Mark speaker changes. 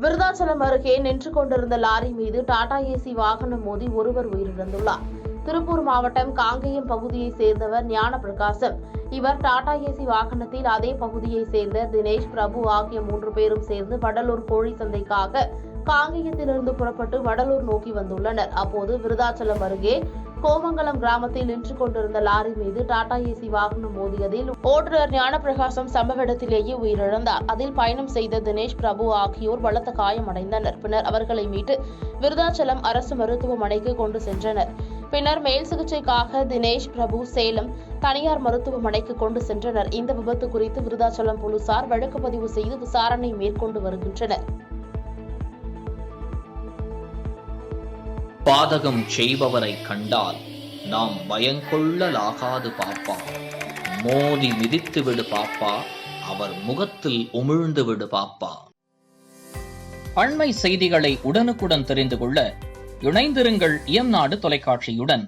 Speaker 1: விருதாச்சலம் அருகே நின்று கொண்டிருந்த லாரி மீது டாடா ஏசி வாகனம் மோதி ஒருவர் உயிரிழந்துள்ளார். திருப்பூர் மாவட்டம் காங்கேயம் பகுதியைச் சேர்ந்தவர் ஞான பிரகாசம். இவர் டாடா ஏசி வாகனத்தில் அதே பகுதியைச் சேர்ந்த தினேஷ், பிரபு ஆகிய 3 பேரும் சேர்ந்து வடலூர் கோழி சந்தைக்காக காங்கேயத்திலிருந்து புறப்பட்டு வடலூர் நோக்கி வந்துள்ளனர். அப்போது விருதாச்சலம் அருகே கோமங்கலம் கிராமத்தில் நின்று கொண்டிருந்த லாரி மீது டாடா ஏசி வாகனம் மோதியதில் ஓட்டுநர் ஞானப்பிரகாசம் சம்பவ இடத்திலேயே உயிரிழந்தார். அதில் பயணம் செய்த தினேஷ், பிரபு ஆகியோர் பலத்த காயமடைந்தனர். பின்னர் அவர்களை மீட்டு விருதாச்சலம் அரசு மருத்துவமனைக்கு கொண்டு சென்றனர். பின்னர் மேல் சிகிச்சைக்காக தினேஷ், பிரபு சேலம் தனியார் மருத்துவமனைக்கு கொண்டு சென்றனர். இந்த விபத்து குறித்து விருதாச்சலம் போலீசார் வழக்கு பதிவு செய்து விசாரணை மேற்கொண்டு வருகின்றனர்.
Speaker 2: பாதகம் செய்பவரை கண்டால் நாம் பயங்கொள்ளலாகாது பாப்பா. மோதி மிதித்து விடு பாப்பா, அவர் முகத்தில் உமிழ்ந்து விடு பாப்பா. அண்மை செய்திகளை உடனுக்குடன் தெரிந்து கொள்ள இணைந்திருங்கள் இயம்நாடு தொலைக்காட்சியுடன்.